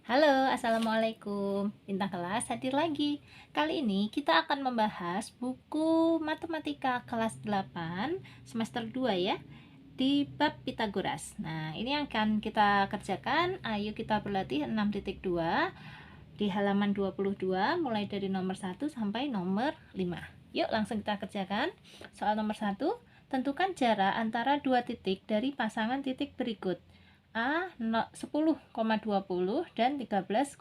Halo, Assalamualaikum. Bintang kelas hadir lagi. Kali ini kita akan membahas buku Matematika kelas 8 semester 2 ya, di bab Pitagoras. Nah, ini yang akan kita kerjakan. Ayo kita berlatih 6.2 di halaman 22 mulai dari nomor 1 sampai nomor 5. Yuk langsung kita kerjakan. Soal nomor 1, tentukan jarak antara dua titik dari pasangan titik berikut. A 10,20 dan 13,16,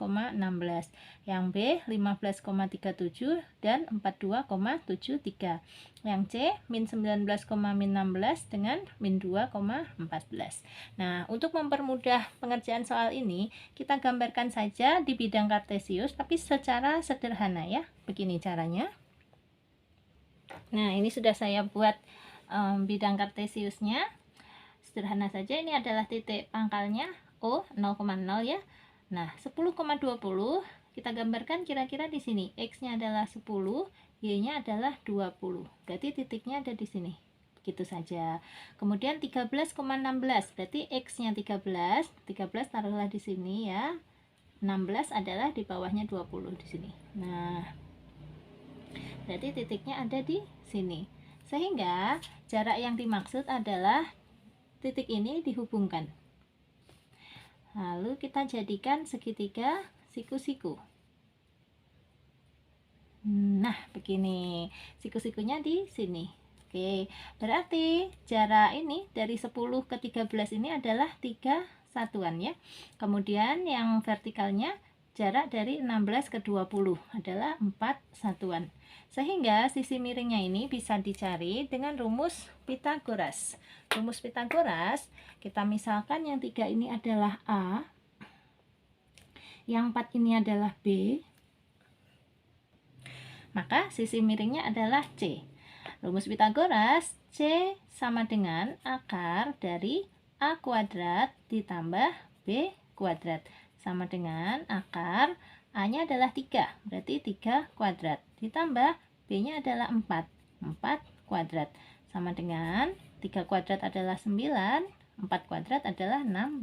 yang B 15,37 dan 42,73, yang C min 19,16 dengan min 2,14. Nah, untuk mempermudah pengerjaan soal ini, kita gambarkan saja di bidang kartesius tapi secara sederhana ya. Begini caranya. Nah, ini sudah saya buat bidang kartesiusnya. Sederhana saja, ini adalah titik pangkalnya O 0,0 ya. Nah, 10,20 kita gambarkan kira-kira di sini. X-nya adalah 10, Y-nya adalah 20. Berarti titiknya ada di sini. Begitu saja. Kemudian 13,16, berarti X-nya 13 taruhlah di sini ya. 16 adalah di bawahnya 20 di sini. Nah, berarti titiknya ada di sini. Sehingga jarak yang dimaksud adalah titik ini dihubungkan. Lalu kita jadikan segitiga siku-siku. Nah, begini. Siku-sikunya di sini. Oke, berarti jarak ini dari 10 ke 13 ini adalah 3 satuan ya. Kemudian yang vertikalnya jarak dari 16 ke 20 adalah 4 satuan. Sehingga sisi miringnya ini bisa dicari dengan rumus Pitagoras. Rumus Pitagoras, kita misalkan yang 3 ini adalah A, yang 4 ini adalah B, maka sisi miringnya adalah C. Rumus Pitagoras, C sama dengan akar dari A kuadrat ditambah B kuadrat, sama dengan akar A-nya adalah 3, berarti 3 kuadrat, ditambah B-nya adalah 4 kuadrat, sama dengan 3 kuadrat adalah 9, 4 kuadrat adalah 16.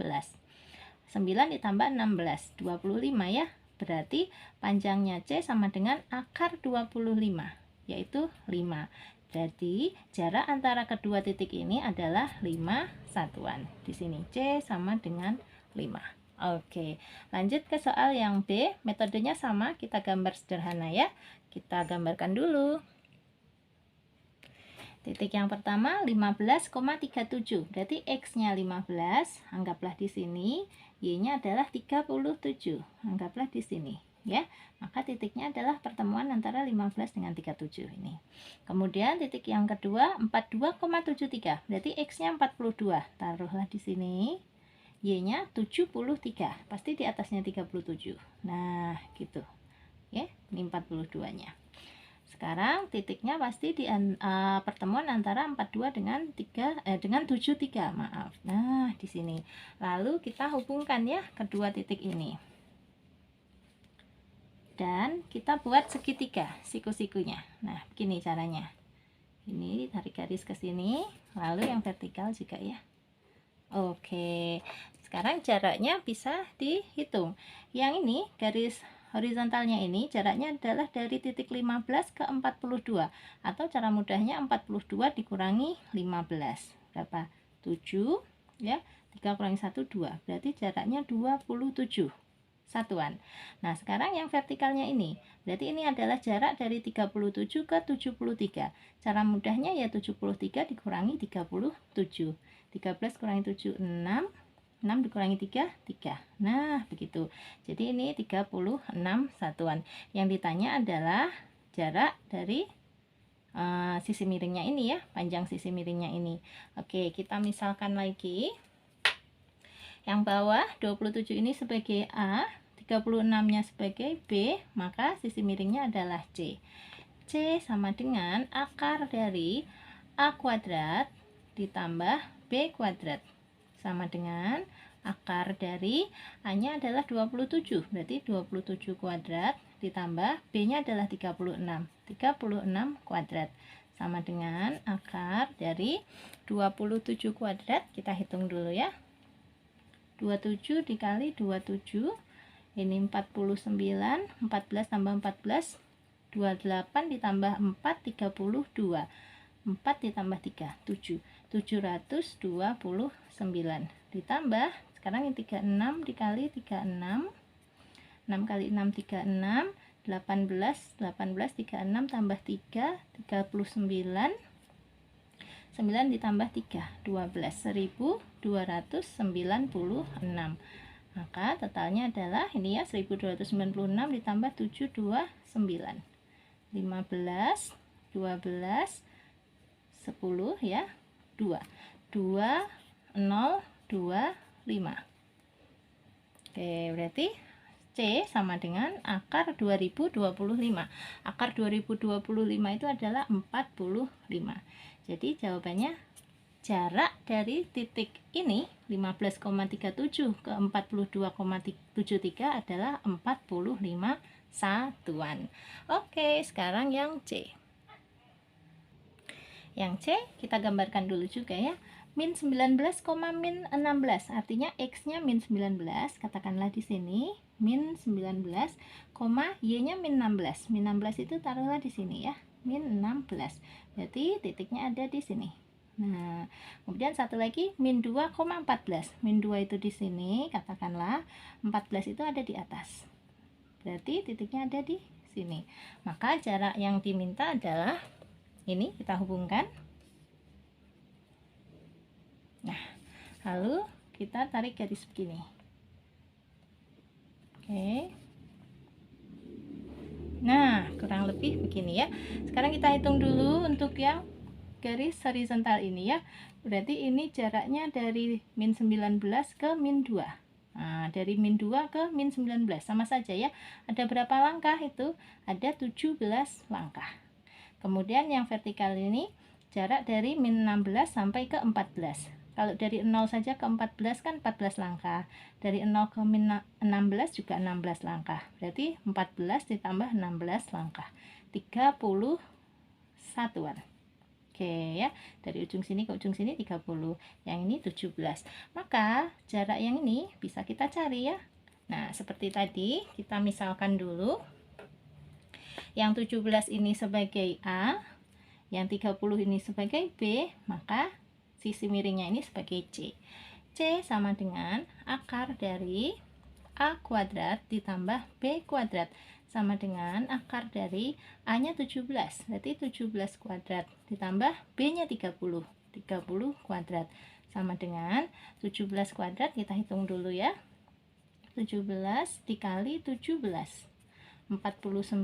9 ditambah 16, 25 ya. Berarti panjangnya C sama dengan akar 25, yaitu 5. Jadi jarak antara kedua titik ini adalah 5 satuan. Di sini C sama dengan 5. Oke, lanjut ke soal yang B. Metodenya sama, kita gambar sederhana ya. Kita gambarkan dulu. Titik yang pertama 15,37. Berarti X-nya 15, anggaplah di sini. Y-nya adalah 37. Anggaplah di sini ya. Maka titiknya adalah pertemuan antara 15 dengan 37 ini. Kemudian titik yang kedua 42,73. Berarti X-nya 42. Taruhlah di sini. Y-nya 73, pasti di atasnya 37. Nah, gitu. Ya, ini 42-nya. Sekarang titiknya pasti di pertemuan antara 42 dengan 73, maaf. Nah, di sini. Lalu kita hubungkan ya kedua titik ini. Dan kita buat segitiga siku-sikunya. Nah, begini caranya. Ini tarik garis ke sini, lalu yang vertikal juga ya. Oke, sekarang jaraknya bisa dihitung. Yang ini garis horizontalnya ini jaraknya adalah dari titik 15 ke 42, atau cara mudahnya 42 dikurangi 15. Berapa? 7 ya. 3 kurangi 1 2. Berarti jaraknya 27 satuan. Nah, sekarang yang vertikalnya ini, berarti ini adalah jarak dari 37 ke 73. Cara mudahnya ya 73 dikurangi 37. 13 kurangi 7, 6. 6 dikurangi 3, 3. Nah, begitu. Jadi ini 36 satuan. Yang ditanya adalah jarak dari sisi miringnya ini ya, panjang sisi miringnya ini. Oke, kita misalkan lagi. Yang bawah 27 ini sebagai A, 36-nya sebagai B, maka sisi miringnya adalah C. C sama dengan akar dari A kuadrat ditambah B kuadrat, sama dengan akar dari A-nya adalah 27, berarti 27 kuadrat ditambah B-nya adalah 36 kuadrat, sama dengan akar dari 27 kuadrat. Kita hitung dulu ya. 27 dikali 27 Ini 49, 14 tambah 14, 28 ditambah 4, 32. 4 ditambah 3, 7. 729. Ditambah, sekarang ini 36 dikali 36. 6 kali 6, 36. 18, 36 tambah 3, 39. 9 ditambah 3, 12. 1296. Maka totalnya adalah ini ya, 1296 ditambah 729. 15, 12, 10 ya, 2, 2, 0, 2, 5. Oke, berarti C sama dengan akar 2025. Akar 2025 itu adalah 45. Jadi jawabannya jarak dari titik ini 15,37 ke 42,73 adalah 45 satuan. Oke, sekarang yang C. Yang C kita gambarkan dulu juga ya. Min 19, min 16. Artinya X-nya min 19, katakanlah di sini min 19, Y-nya min 16. Min 16 itu taruhlah di sini ya. Min 16. Berarti titiknya ada di sini. Nah, kemudian satu lagi min 2,14. Min 2 itu di sini, katakanlah 14 itu ada di atas. Berarti titiknya ada di sini. Maka jarak yang diminta adalah ini, kita hubungkan. Nah, lalu kita tarik garis begini. Oke. Nah, kurang lebih begini ya. Sekarang kita hitung dulu untuk yang garis horizontal ini ya. Berarti ini jaraknya dari min 19 ke min 2. Nah, dari min 2 ke min 19 sama saja ya. Ada berapa langkah itu? Ada 17 langkah. Kemudian yang vertikal ini jarak dari min 16 sampai ke 14. Kalau dari 0 saja ke 14 kan 14 langkah. Dari 0 ke min 16 juga 16 langkah. Berarti 14 ditambah 16 langkah. 30 satuan. Oke ya, dari ujung sini ke ujung sini 30. Yang ini 17. Maka jarak yang ini bisa kita cari ya. Nah, seperti tadi kita misalkan dulu. Yang 17 ini sebagai A, yang 30 ini sebagai B, maka sisi miringnya ini sebagai C. C sama dengan akar dari A kuadrat ditambah B kuadrat sama dengan akar dari A-nya 17, berarti 17 kuadrat ditambah B-nya 30 kuadrat sama dengan 17 kuadrat. Kita hitung dulu ya. 17 dikali 17, 49.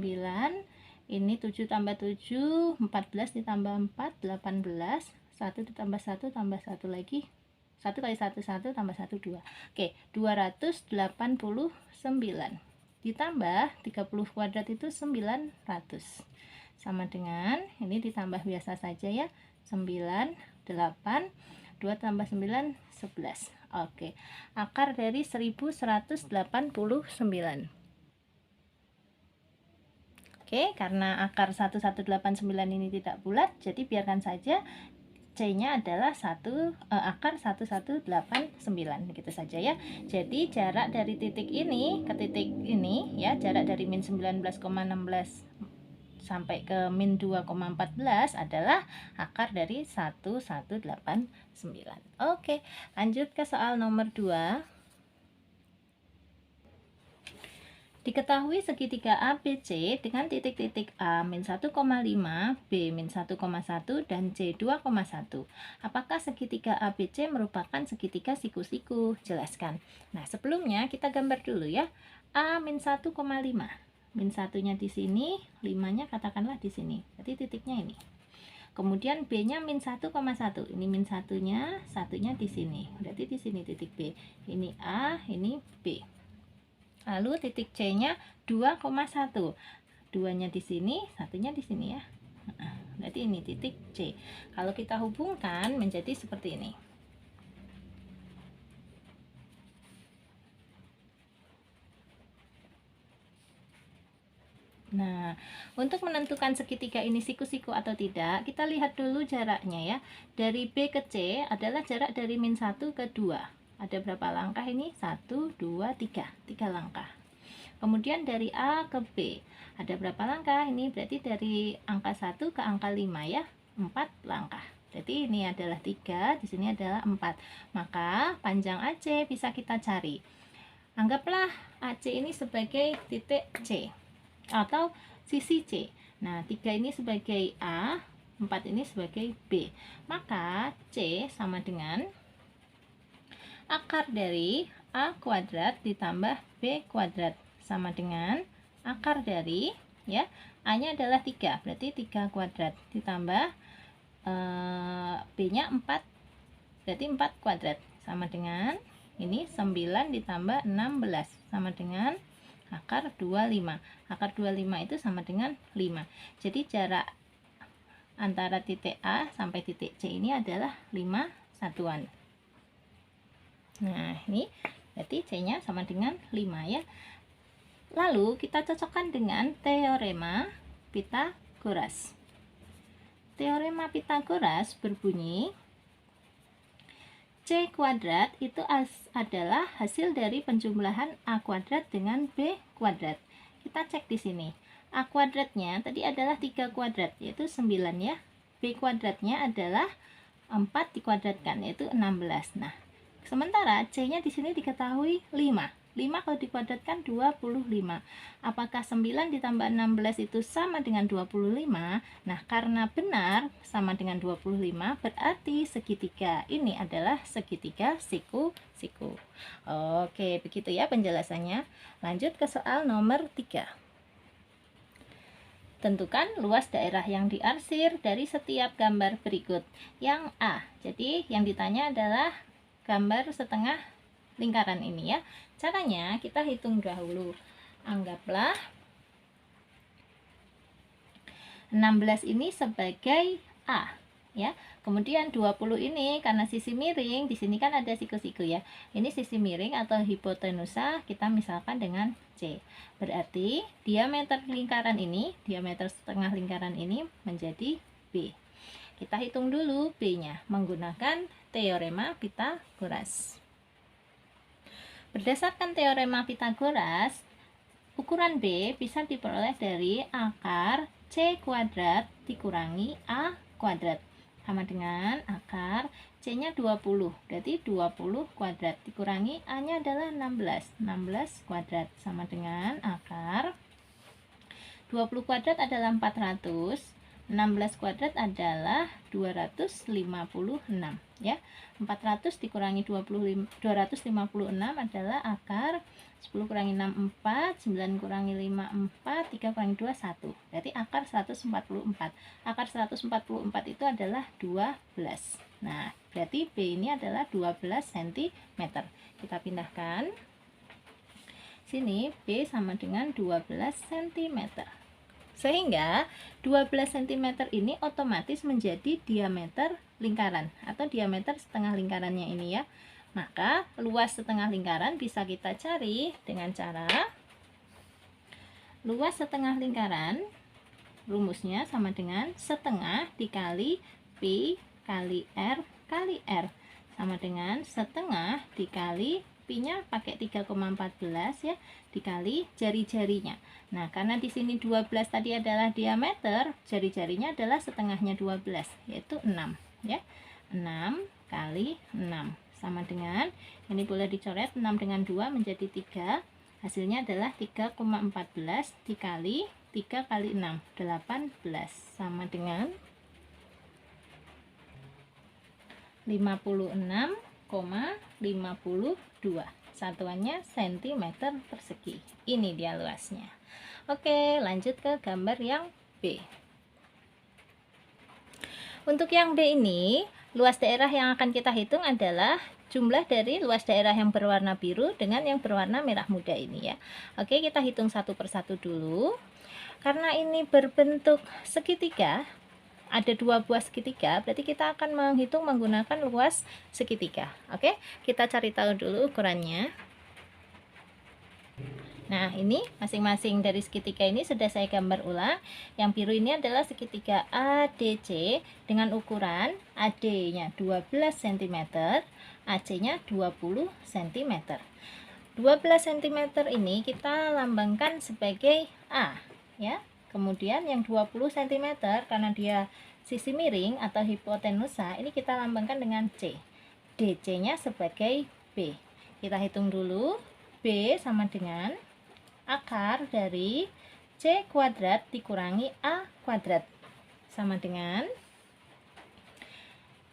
Ini 7 tambah 7, 14 ditambah 4, 18. 1 ditambah 1 tambah 1 lagi. 1 kali 1, 1 tambah 1, 2. Oke, 289. Ditambah 30 kuadrat itu 900. Sama dengan, ini ditambah biasa saja ya. 9, 8, 2 tambah 9, 11. Oke, akar dari 1189. Oke, karena akar 1189 ini tidak bulat, jadi biarkan saja C-nya adalah akar 1189, gitu saja ya. Jadi jarak dari titik ini ke titik ini ya, jarak dari min 19,16 sampai ke min 2,14 adalah akar dari 1189. Oke, lanjut ke soal nomor 2. Diketahui segitiga ABC dengan titik-titik A min 1,5, B min 1,1, dan C 2,1. Apakah segitiga ABC merupakan segitiga siku-siku? Jelaskan. Nah, sebelumnya kita gambar dulu ya. A min 1,5. Min 1-nya di sini, 5-nya katakanlah di sini. Berarti titiknya ini. Kemudian B-nya min 1,1. Ini min 1-nya, 1-nya di sini. Berarti di sini titik B. Ini A, ini B. Lalu titik C-nya 2,1. 2-nya di sini, 1-nya di sini ya. Berarti ini titik C. Kalau kita hubungkan menjadi seperti ini. Nah, untuk menentukan segitiga ini siku-siku atau tidak, kita lihat dulu jaraknya ya. Dari B ke C adalah jarak dari min 1 ke 2. Ada berapa langkah ini? 1, 2, 3. 3 langkah. Kemudian dari A ke B ada berapa langkah? Ini berarti dari angka 1 ke angka 5 ya, 4 langkah. Jadi ini adalah 3, di sini adalah 4. Maka panjang AC bisa kita cari. Anggaplah AC ini sebagai titik C atau sisi C. Nah, 3 ini sebagai A, 4 ini sebagai B. Maka C sama dengan akar dari A kuadrat ditambah B kuadrat sama dengan akar dari, ya, A nya adalah 3, berarti 3 kuadrat ditambah B nya 4, berarti 4 kuadrat sama dengan ini 9 ditambah 16 sama dengan akar 25. Akar 25 itu sama dengan 5. Jadi jarak antara titik A sampai titik C ini adalah 5 satuan. Nah, ini berarti C-nya sama dengan 5 ya. Lalu kita cocokkan dengan teorema Pitagoras. Teorema Pitagoras berbunyi C kuadrat itu adalah hasil dari penjumlahan A kuadrat dengan B kuadrat. Kita cek di sini. A kuadratnya tadi adalah 3 kuadrat, yaitu 9 ya. B kuadratnya adalah 4 dikuadratkan, yaitu 16. Nah, sementara C-nya di sini diketahui 5. 5 kalau dikuadratkan 25. Apakah 9 ditambah 16 itu sama dengan 25? Nah, karena benar sama dengan 25, berarti segitiga ini adalah segitiga siku-siku. Oke, begitu ya penjelasannya. Lanjut ke soal nomor 3. Tentukan luas daerah yang diarsir dari setiap gambar berikut. Yang A. Jadi, yang ditanya adalah gambar setengah lingkaran ini ya. Caranya kita hitung dahulu. Anggaplah 16 ini sebagai A ya. Kemudian 20 ini karena sisi miring, di sini kan ada siku-siku ya. Ini sisi miring atau hipotenusa, kita misalkan dengan C. Berarti diameter lingkaran ini, diameter setengah lingkaran ini menjadi B. Kita hitung dulu B-nya menggunakan teorema Pitagoras. Berdasarkan teorema Pitagoras, ukuran B bisa diperoleh dari akar C kuadrat dikurangi A kuadrat sama dengan akar C-nya 20, berarti 20 kuadrat dikurangi A-nya adalah 16, 16 kuadrat sama dengan akar 20 kuadrat adalah 400, 16 kuadrat adalah 256 ya. 400 dikurangi 256 adalah akar 10 kurangi 6 4, 9 kurangi 5 4, 3 kurangi 2 1. Berarti akar 144. Akar 144 itu adalah 12. Nah, berarti B ini adalah 12 cm. Kita pindahkan. Sini B sama dengan 12 cm. Sehingga 12 cm ini otomatis menjadi diameter lingkaran atau diameter setengah lingkarannya ini ya. Maka luas setengah lingkaran bisa kita cari dengan cara luas setengah lingkaran, rumusnya sama dengan setengah dikali Pi kali R kali R sama dengan setengah dikali Pi-nya pakai 3,14 ya, dikali jari-jarinya. Nah, karena di sini 12 tadi adalah diameter, jari-jarinya adalah setengahnya 12, yaitu 6 ya. 6 kali 6 sama dengan, ini boleh dicoret, 6 dengan 2 menjadi 3. Hasilnya adalah 3,14 dikali 3 kali 6, 18 sama dengan 56,52. Satuannya cm persegi. Ini dia luasnya. Oke, lanjut ke gambar yang B. Untuk yang B ini, luas daerah yang akan kita hitung adalah jumlah dari luas daerah yang berwarna biru dengan yang berwarna merah muda ini ya. Oke, kita hitung satu persatu dulu. Karena ini berbentuk segitiga, ada 2 buah segitiga, berarti kita akan menghitung menggunakan luas segitiga. Oke, kita cari tahu dulu ukurannya. Nah, ini masing-masing dari segitiga ini sudah saya gambar ulang. Yang biru ini adalah segitiga ADC dengan ukuran AD-nya 12 cm, AC-nya 20 cm. 12 cm ini kita lambangkan sebagai A ya. Kemudian yang 20 cm karena dia sisi miring atau hipotenusa, ini kita lambangkan dengan C. DC-nya sebagai B. Kita hitung dulu. B sama dengan akar dari C kuadrat dikurangi A kuadrat sama dengan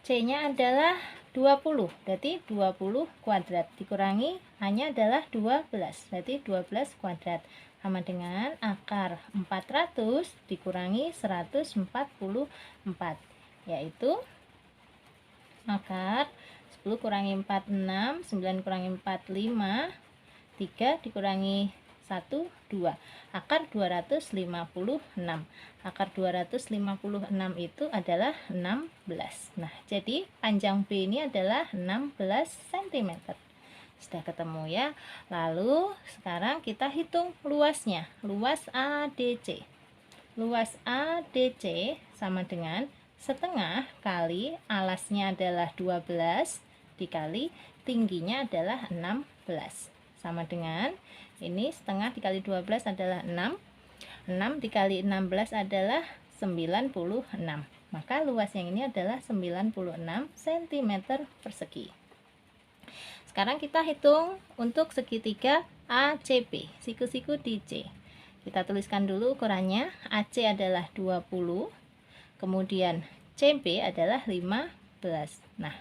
C-nya adalah 20, berarti 20 kuadrat dikurangi A-nya adalah 12, berarti 12 kuadrat sama dengan akar 400 dikurangi 144, yaitu akar 10 kurangi 4, 6, 9 kurangi 4, 5, 3 dikurangi 1, 2, akar 256. Akar 256 itu adalah 16. Nah, jadi panjang B ini adalah 16 cm. Sudah ketemu ya. Lalu sekarang kita hitung luasnya. Luas ADC. Luas ADC sama dengan setengah kali alasnya adalah 12 dikali tingginya adalah 16. Sama dengan ini setengah dikali 12 adalah 6. 6 dikali 16 adalah 96. Maka luas yang ini adalah 96 cm persegi. Sekarang kita hitung untuk segitiga ACB, siku-siku di C. Kita tuliskan dulu ukurannya. AC adalah 20, kemudian CB adalah 15. Nah,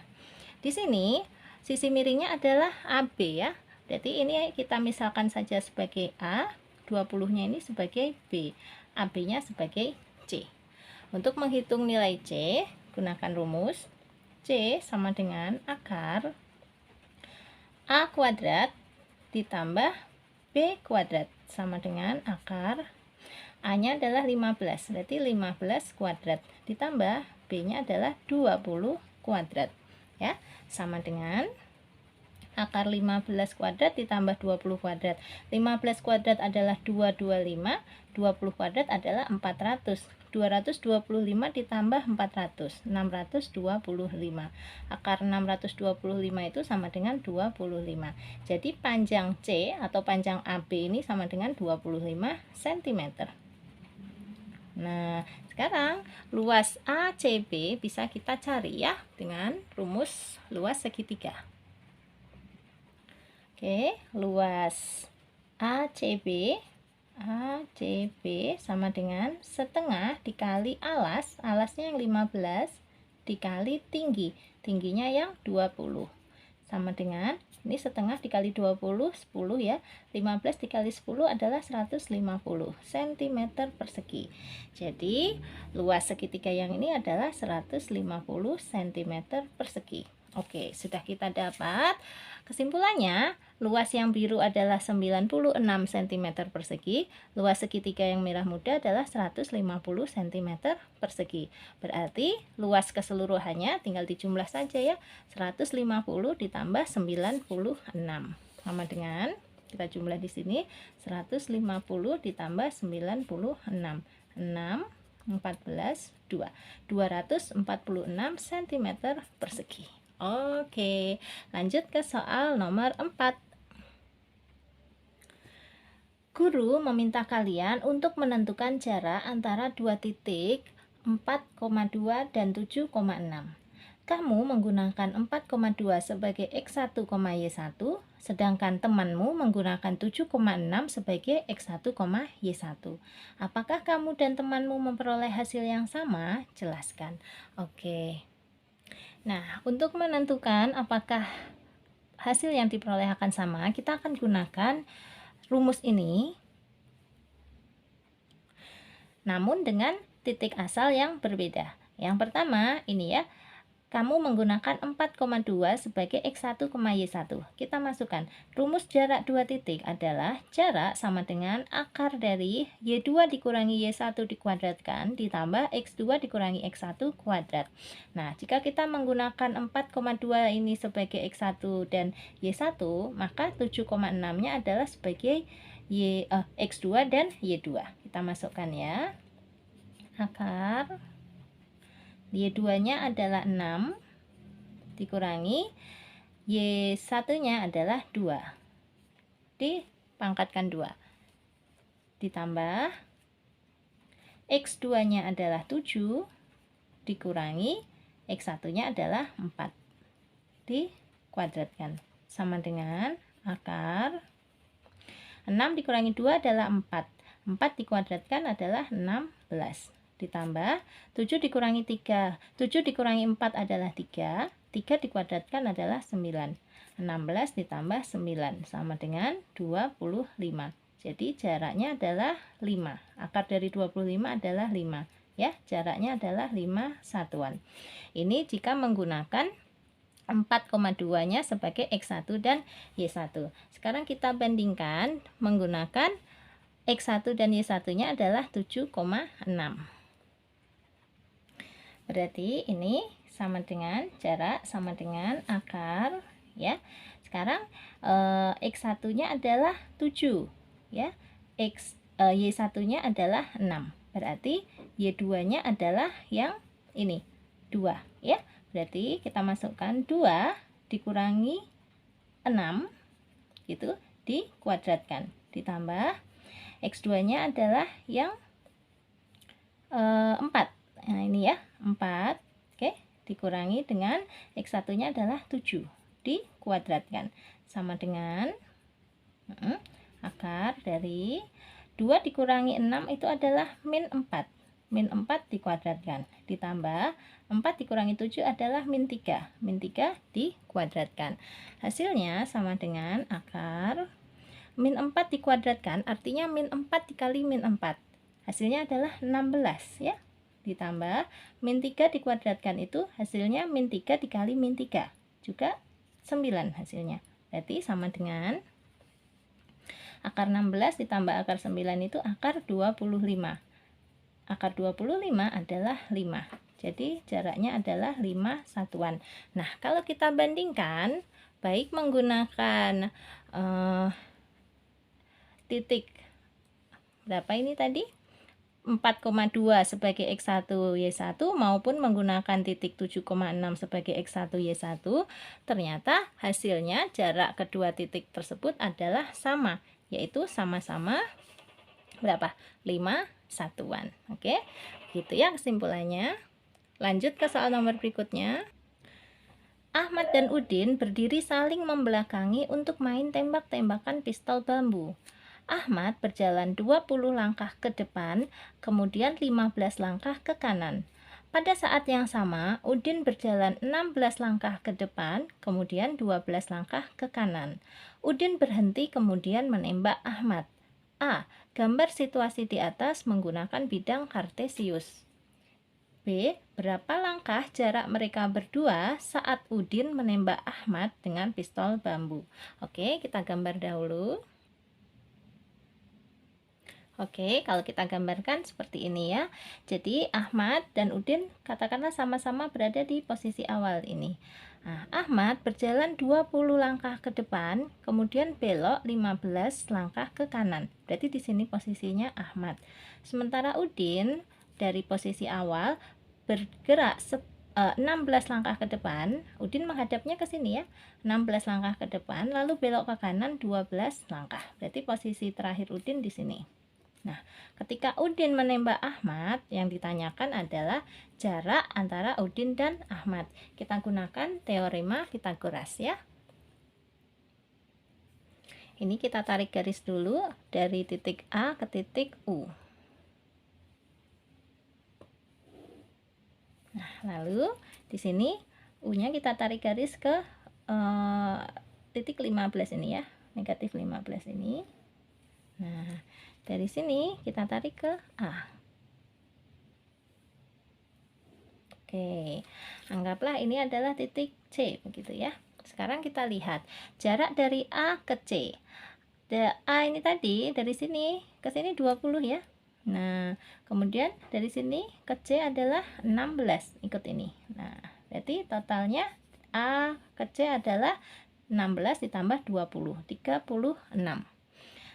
di sini sisi miringnya adalah AB ya. Berarti ini kita misalkan saja sebagai A, 20-nya ini sebagai B, AB-nya sebagai C. Untuk menghitung nilai C, gunakan rumus C sama dengan akar A kuadrat ditambah B kuadrat sama dengan akar A-nya adalah 15, berarti 15 kuadrat ditambah B-nya adalah 20 kuadrat ya, sama dengan akar 15 kuadrat ditambah 20 kuadrat. 15 kuadrat adalah 225, 20 kuadrat adalah 400. 225 ditambah 400, 625. Akar 625 itu sama dengan 25. Jadi panjang C atau panjang AB ini sama dengan 25 cm. Nah, sekarang luas ACB bisa kita cari ya dengan rumus luas segitiga. Oke, luas ACB sama dengan setengah dikali alas, alasnya yang 15 dikali tinggi, tingginya yang 20. Sama dengan ini setengah dikali 20, 10 ya. 15 dikali 10 adalah 150 cm persegi. Jadi, luas segitiga yang ini adalah 150 cm persegi. Oke, sudah kita dapat. Kesimpulannya, luas yang biru adalah 96 cm persegi, luas segitiga yang merah muda adalah 150 cm persegi. Berarti luas keseluruhannya tinggal dijumlah saja ya, 150 ditambah 96. Sama dengan kita jumlah di sini 150 ditambah 96. 6 14 2 246 cm persegi. Oke, lanjut ke soal nomor 4. Guru meminta kalian untuk menentukan jarak antara dua titik 4,2 dan 7,6. Kamu menggunakan 4,2 sebagai X1, Y1, sedangkan temanmu menggunakan 7,6 sebagai X1, Y1. Apakah kamu dan temanmu memperoleh hasil yang sama? Jelaskan. Oke. Nah, untuk menentukan apakah hasil yang diperoleh akan sama, kita akan gunakan rumus ini, namun dengan titik asal yang berbeda. Yang pertama, ini ya, kamu menggunakan 4,2 sebagai X1, Y1. Kita masukkan rumus jarak dua titik adalah jarak sama dengan akar dari Y2 dikurangi Y1 dikuadratkan ditambah X2 dikurangi X1 kuadrat. Nah, jika kita menggunakan 4,2 ini sebagai X1 dan Y1, maka 7,6-nya adalah sebagai X2 dan Y2. Kita masukkan ya. Akar Y2-nya adalah 6 dikurangi Y1-nya adalah 2. dipangkatkan 2. Ditambah X2 nya adalah 7 dikurangi X1 nya adalah 4 dikuadratkan, sama dengan akar 6 dikurangi 2 adalah 4. 4 dikuadratkan adalah 16. Ditambah 7 dikurangi 3. 7 dikurangi 4 adalah 3. 3 dikuadratkan adalah 9. 16 ditambah 9 sama dengan 25. Jadi jaraknya adalah 5. Akar dari 25 adalah 5. Ya, jaraknya adalah 5 satuan. Ini jika menggunakan 4,2 nya sebagai X1 dan Y1. Sekarang kita bandingkan menggunakan X1 dan Y1 nya adalah 7,6. Berarti ini sama dengan jarak sama dengan akar, ya. Sekarang X1 nya adalah 7, ya. Y1 nya adalah 6. Berarti Y2 nya adalah yang ini 2, ya. Berarti kita masukkan 2 dikurangi 6 gitu dikuadratkan, ditambah X2 nya adalah yang 4. Nah ini ya 4. Oke, dikurangi dengan X1 nya adalah 7 dikuadratkan, sama dengan akar dari 2 dikurangi 6 itu adalah min 4. Min 4 dikuadratkan, ditambah 4 dikurangi 7 adalah min 3. Min 3 dikuadratkan. Hasilnya sama dengan akar min 4 dikuadratkan, artinya min 4 dikali min 4. Hasilnya adalah 16, ya. Ditambah min 3 dikuadratkan itu hasilnya min 3 dikali min 3. Juga 9 hasilnya. Berarti sama dengan akar 16 ditambah akar 9 itu akar 25. Akar 25 adalah 5. Jadi jaraknya adalah 5 satuan. Nah, kalau kita bandingkan baik menggunakan titik berapa ini tadi 4,2 sebagai X1 Y1 maupun menggunakan titik 7,6 sebagai X1 Y1, ternyata hasilnya jarak kedua titik tersebut adalah sama, yaitu sama-sama berapa? 5 satuan. Oke, gitu ya kesimpulannya. Lanjut ke soal nomor berikutnya. Ahmad dan Udin berdiri saling membelakangi untuk main tembak-tembakan pistol bambu. Ahmad berjalan 20 langkah ke depan, kemudian 15 langkah ke kanan. Pada saat yang sama, Udin berjalan 16 langkah ke depan, kemudian 12 langkah ke kanan. Udin berhenti kemudian menembak Ahmad. A. Gambar situasi di atas menggunakan bidang kartesius. B. Berapa langkah jarak mereka berdua saat Udin menembak Ahmad dengan pistol bambu? Oke, kita gambar dahulu. Oke, kalau kita gambarkan seperti ini ya. Jadi Ahmad dan Udin katakanlah sama-sama berada di posisi awal ini. Nah, Ahmad berjalan 20 langkah ke depan, kemudian belok 15 langkah ke kanan. Berarti di sini posisinya Ahmad. Sementara Udin dari posisi awal bergerak 16 langkah ke depan. Udin menghadapnya ke sini ya. 16 langkah ke depan, lalu belok ke kanan 12 langkah. Berarti posisi terakhir Udin di sini. Nah, ketika Udin menembak Ahmad, yang ditanyakan adalah jarak antara Udin dan Ahmad. Kita gunakan teorema Pythagoras ya. Ini kita tarik garis dulu dari titik A ke titik U. Nah, lalu di sini U-nya kita tarik garis ke titik 15 ini ya, negatif 15 ini. Nah, dari sini kita tarik ke A. Oke, anggaplah ini adalah titik C, begitu ya. Sekarang kita lihat jarak dari A ke C. A ini tadi dari sini ke sini 20 ya. Nah, kemudian dari sini ke C adalah 16, ikut ini. Nah, berarti totalnya A ke C adalah 16 ditambah 20, 36.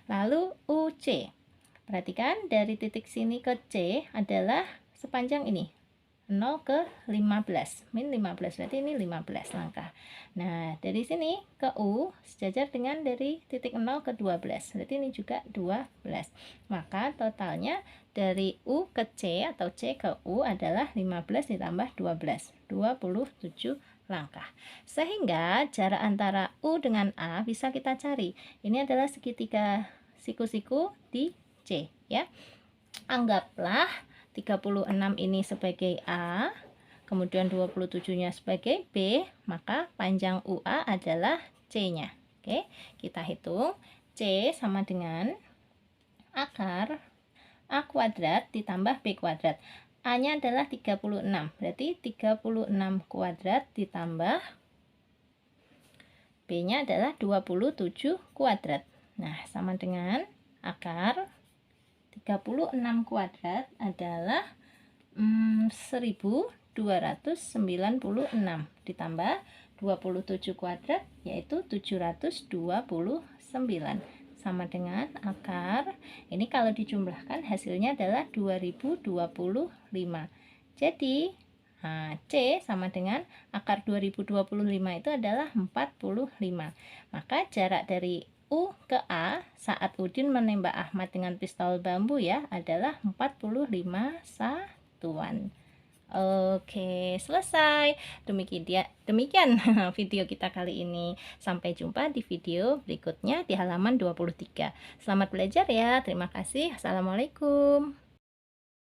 Lalu UC. Perhatikan dari titik sini ke C adalah sepanjang ini, 0 ke 15, min 15, berarti ini 15 langkah. Nah, dari sini ke U sejajar dengan dari titik 0 ke 12, berarti ini juga 12. Maka totalnya dari U ke C atau C ke U adalah 15 ditambah 12, 27 langkah. Sehingga jarak antara U dengan A bisa kita cari. Ini adalah segitiga siku-siku di C, ya. Anggaplah 36 ini sebagai A, kemudian 27-nya sebagai B, maka panjang UA adalah C-nya. Oke, kita hitung. C sama dengan akar A kuadrat ditambah B kuadrat. A-nya adalah 36, berarti 36 kuadrat ditambah B-nya adalah 27 kuadrat. Nah, sama dengan akar 36 kuadrat adalah 1296 ditambah 27 kuadrat yaitu 729 sama dengan akar ini kalau dijumlahkan hasilnya adalah 2025. Jadi C sama dengan akar 2025 itu adalah 45. Maka jarak dari U ke A saat Udin menembak Ahmad dengan pistol bambu ya adalah 45 satuan. Oke, selesai. Demikian video kita kali ini. Sampai jumpa di video berikutnya di halaman 23. Selamat belajar ya. Terima kasih. Assalamualaikum.